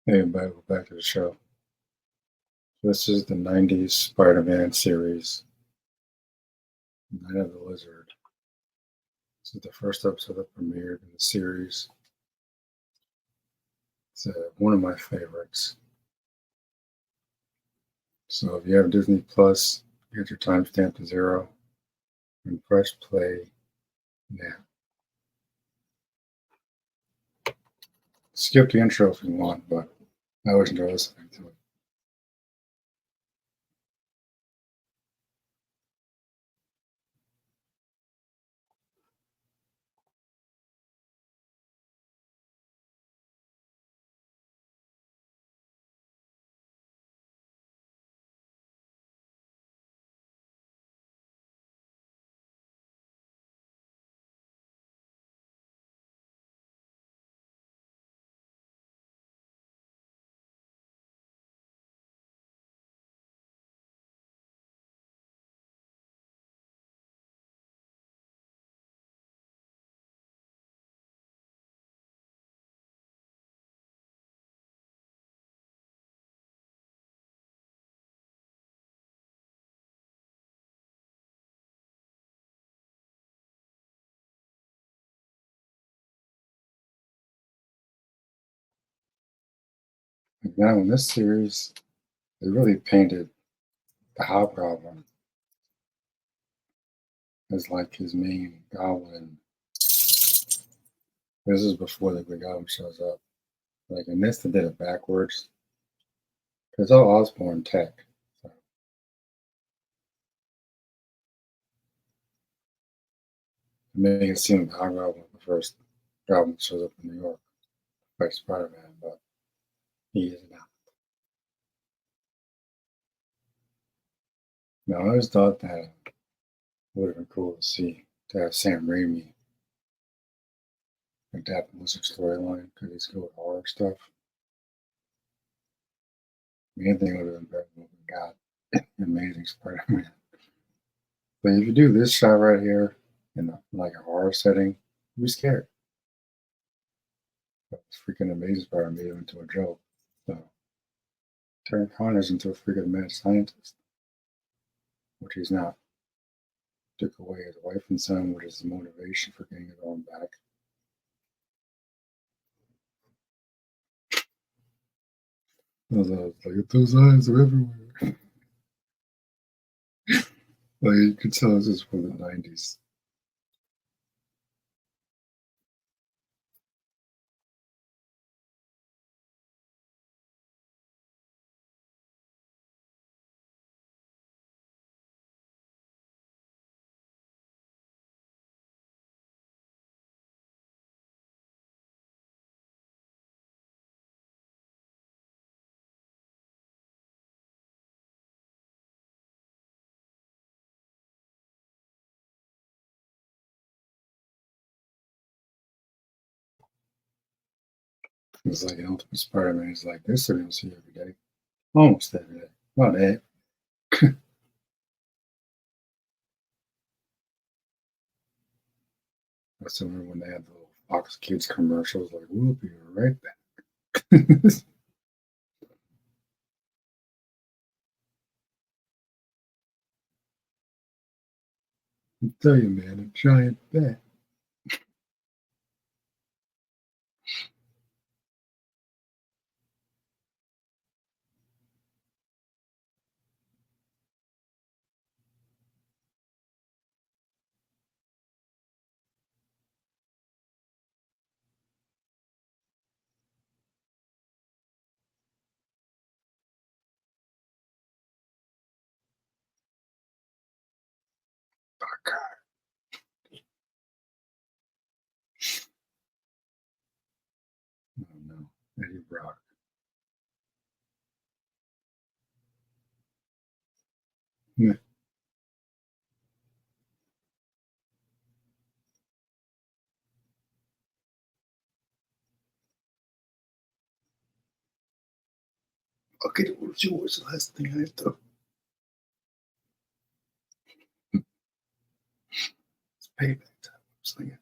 Hey, everybody, welcome back to the show. This is the 90's Spider-Man series, Night of the Lizard. This is the first episode that premiered in the series. It's one of my favorites. So if you have Disney Plus, get your timestamp to 0 and press play now. Skip the intro if you want, but I always enjoy listening to it. Now in this series, they really painted the Hobgoblin as like his main goblin. This is before the Big Goblin shows up. Like in this, they did it backwards. It's all Osborne tech. So to make it seem like Hobgoblin the first goblin shows up in New York by Spider-Man, but he is not. Now, I always thought that it would have been cool to see to have Sam Raimi adapt the Wizard storyline because he's good with horror stuff. The thing would have been better than what we got. Amazing Spider-Man. But if you do this shot right here in like a horror setting, you'd be scared. But freaking Amazing Spider-Man made him into a joke. So turn Connors into a freaking mad scientist, which he's not. Took away his wife and son, which is the motivation for getting it all back. Like, those eyes are everywhere. Like, you could tell this is from the 90's. It's like an Ultimate Spider-Man. It's like this, we don't see every day. Almost every day. Not that. I still remember when they had the little Fox Kids commercials, like, we'll be right back. I tell you, man, a giant bat. Oh, God. Oh, no. Eddie Brock. Yeah. Okay, what's the last thing I have to? It's payback time. I'm saying.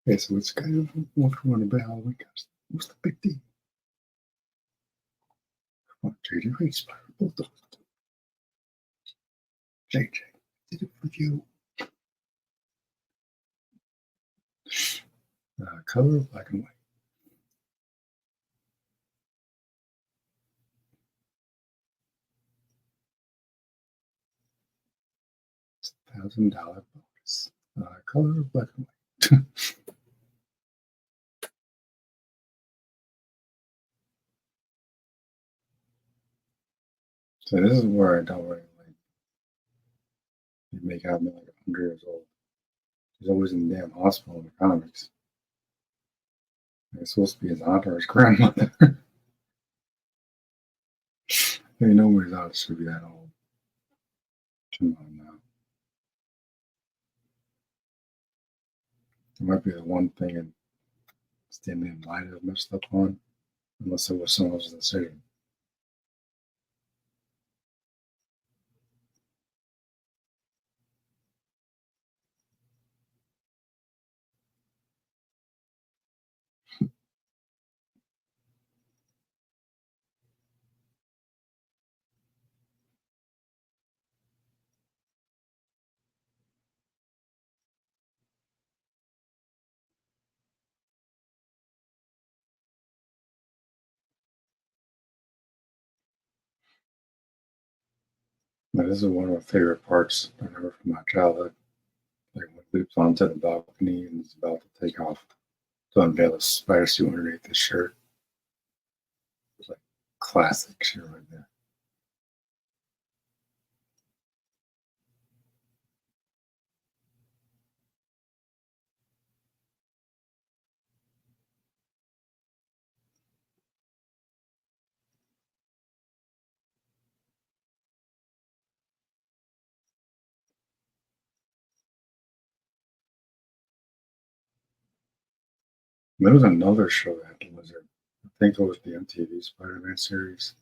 Hey, so it's kind of what's going about Halloween costume. What's the big deal? Come on, JJ, you spider both of us. JJ, did it for you. Color black and white. $1,000 bonus. Color black and white. So this is where I don't really like. You make out me like 100 years old. He's always in the damn hospital in the comics. It's supposed to be his aunt or his grandmother. Hey, nobody's aunt should be that old. Come on now. It might be the one thing in Stanley might have messed up on, unless it was someone else's decision. Now, this is one of my favorite parts I remember from my childhood. Like when he leaps onto the balcony and is about to take off to unveil a spider suit underneath his shirt. It's like classic shit right there. And there was another show that had the lizard. I think it was the MTV Spider-Man series.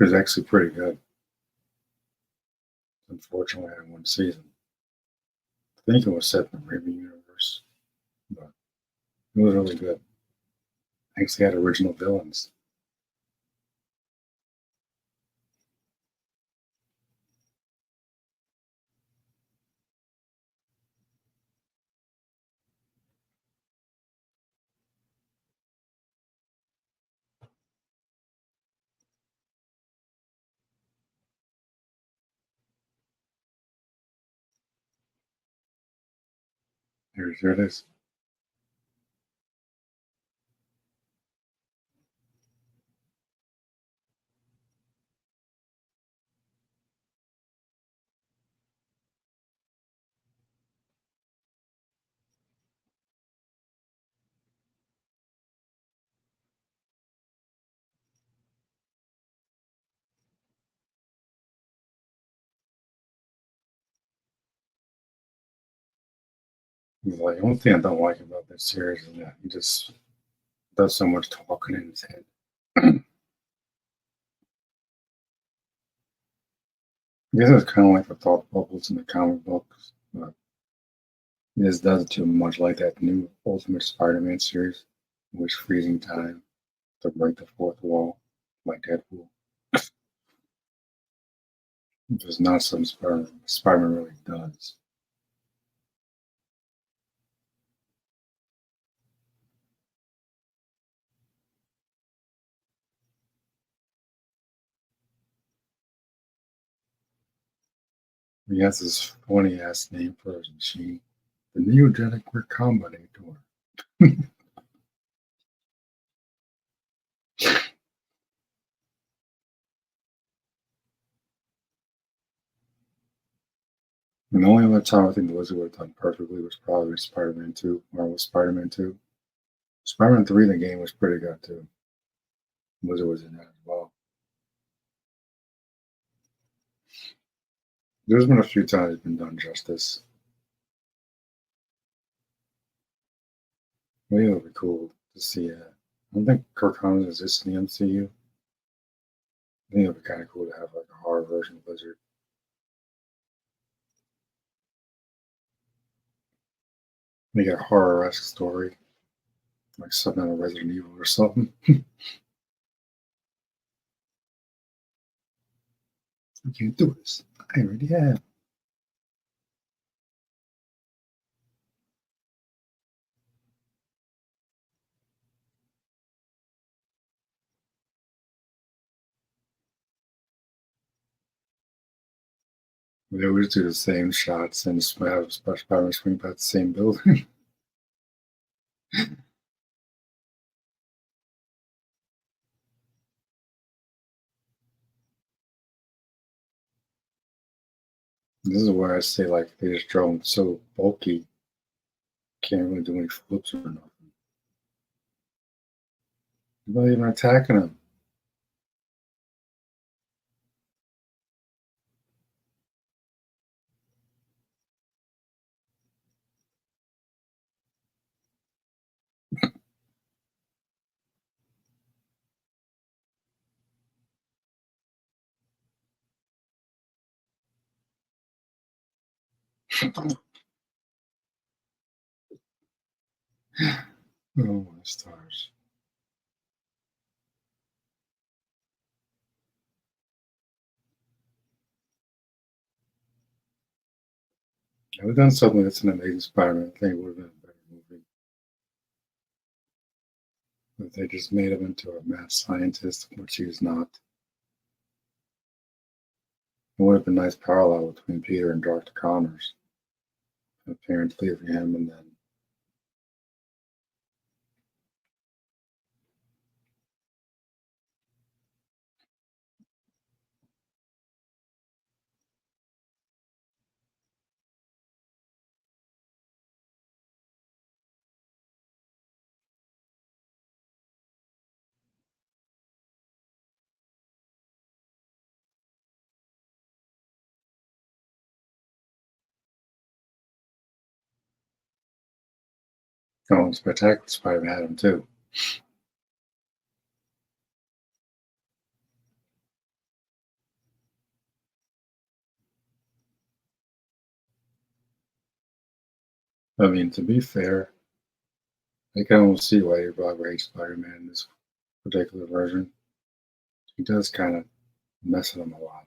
It was actually pretty good. Unfortunately, I had one season. I think it was set in the Raimi universe, but it was really good. Actually had original villains. Here it is. He's like, the only thing I don't like about this series is that he just does so much talking in his head. I guess it's kind of like the thought bubbles in the comic books, but he just does it too much, like that new Ultimate Spider-Man series, in which freezing time to break the fourth wall, like Deadpool. It's not something Spider-Man really does. He has this funny ass name for his machine, the Neogenic Recombinator. And the only other time I think the Lizard would have done perfectly was probably Spider-Man 2, Marvel Spider-Man 2. Spider-Man 3, the game was pretty good too. Lizard was in that as well. There's been a few times it's been done justice. Maybe it would be cool to see. I don't think Kirk Hammett exists in the MCU. I think it would be kind of cool to have like a horror version of Lizard. Make a horror-esque story, like something out of Resident Evil or something. You can't do this. I already have. They always do the same shots and have Spider-Man swing by the same building. This is where I say like they just draw him so bulky, can't really do any flips or nothing. They're not even attacking him. Oh my stars. If they've done something that's an amazing Spider-Man, I think it would have been a better movie. But they just made him into a mad scientist, which he's not. It would have been a nice parallel between Peter and Dr. Connors. The parents leaving him and then oh, Spectacular Spider-Man had him too. I mean, to be fair, I can almost see why Bob hates Spider-Man in this particular version. He does kind of mess with him a lot.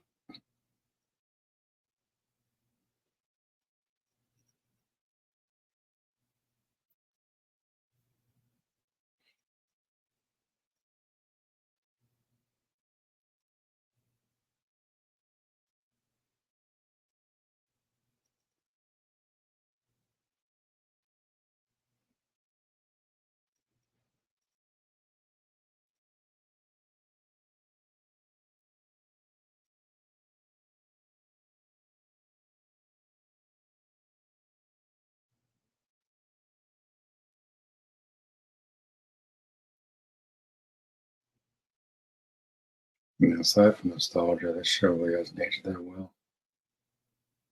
And aside from nostalgia, this show really hasn't aged that well.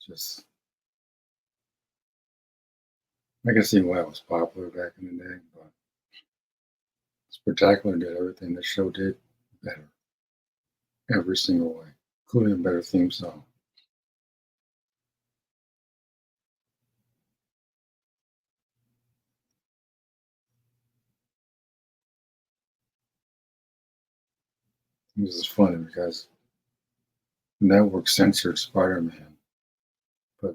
Just, I can see why it was popular back in the day, but Spectacular did everything this show did better, every single way, including a better theme song. This is funny because the network censored Spider-Man, but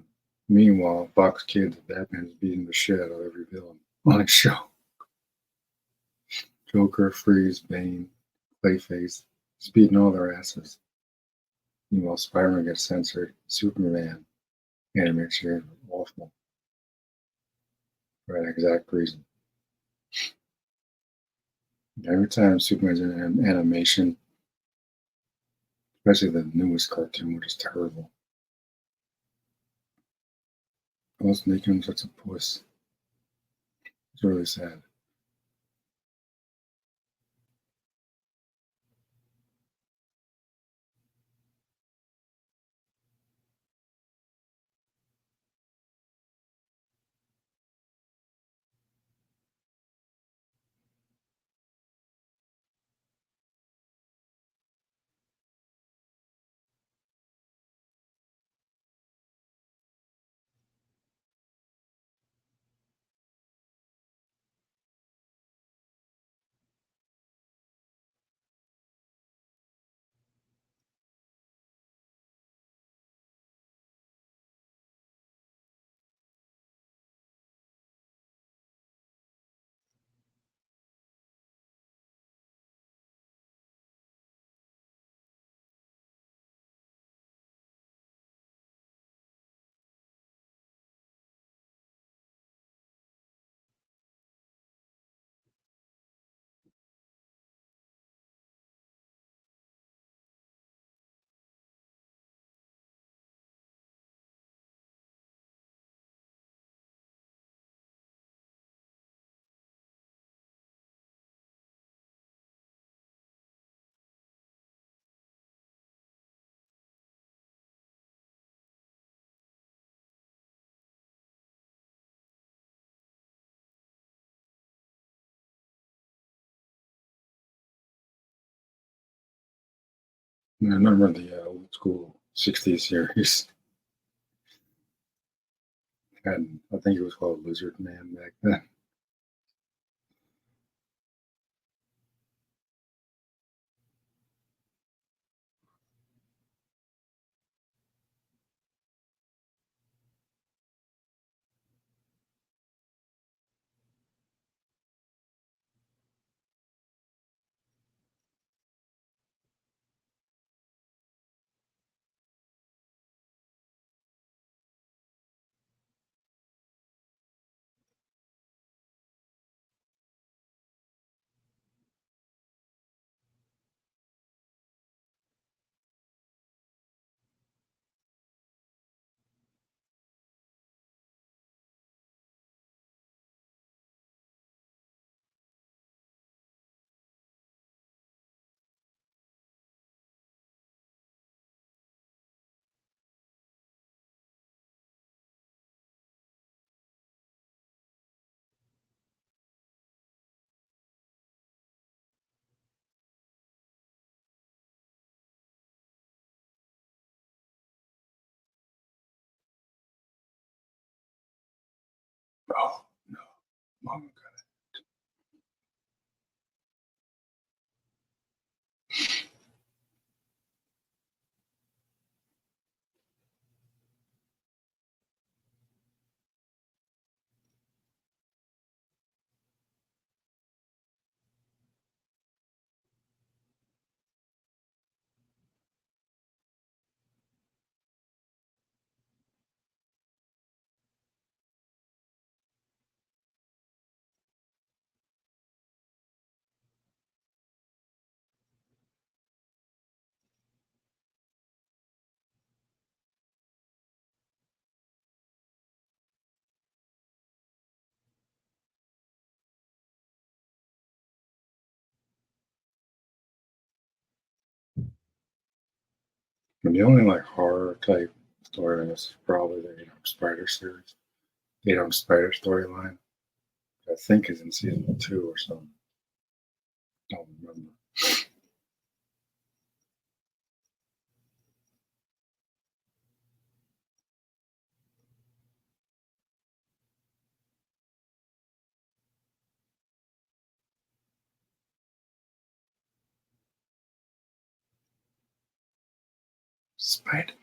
meanwhile, Fox Kids, Batman is beating the shit out of every villain on his show. Joker, Freeze, Bane, Clayface, he's beating all their asses. Meanwhile, Spider-Man gets censored. Superman animated series was awful for that exact reason. Every time Superman's in an animation, especially the newest cartoon, which is terrible, almost making him such a puss. It's really sad. I remember the old school '60s series. And I think it was called Lizard Man back then. Oh no, Mama got And the only like horror type story in this is probably the Spider series. Spider storyline. I think is in season 2 or something. Don't remember. Spider.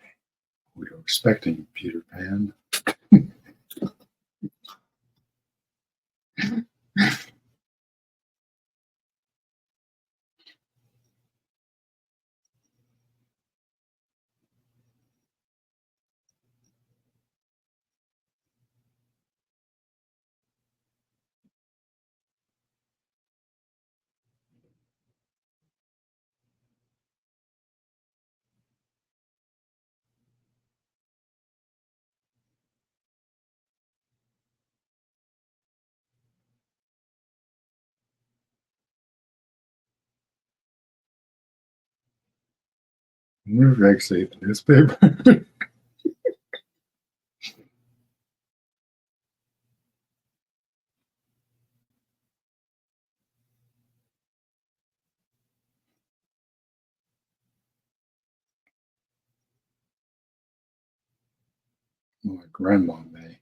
We were expecting Peter Pan. We were actually the newspaper. My grandma may.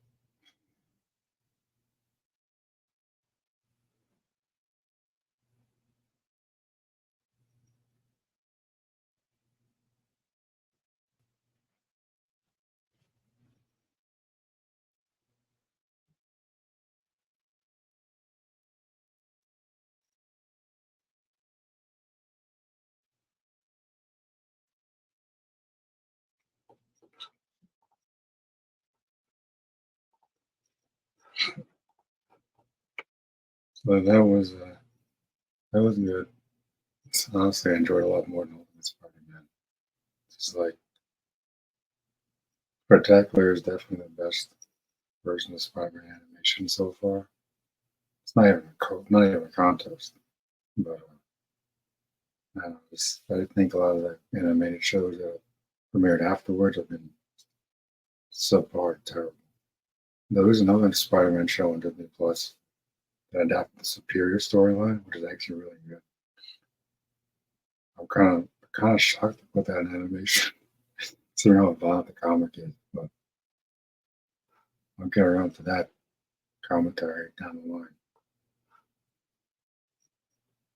So that was good. Honestly, I enjoyed a lot more than Ultimate Spider-Man. It's like Spectacular is definitely the best version of Spider-Man animation so far. It's not even a contest, but I, don't know, I think a lot of the animated shows that premiered afterwards have been subpar terrible. There was another Spider-Man show on Disney Plus that adapted the Superior storyline, which is actually really good. I'm kind of shocked with that animation. Seeing how violent the comic is, but I'll get around to that commentary down the line.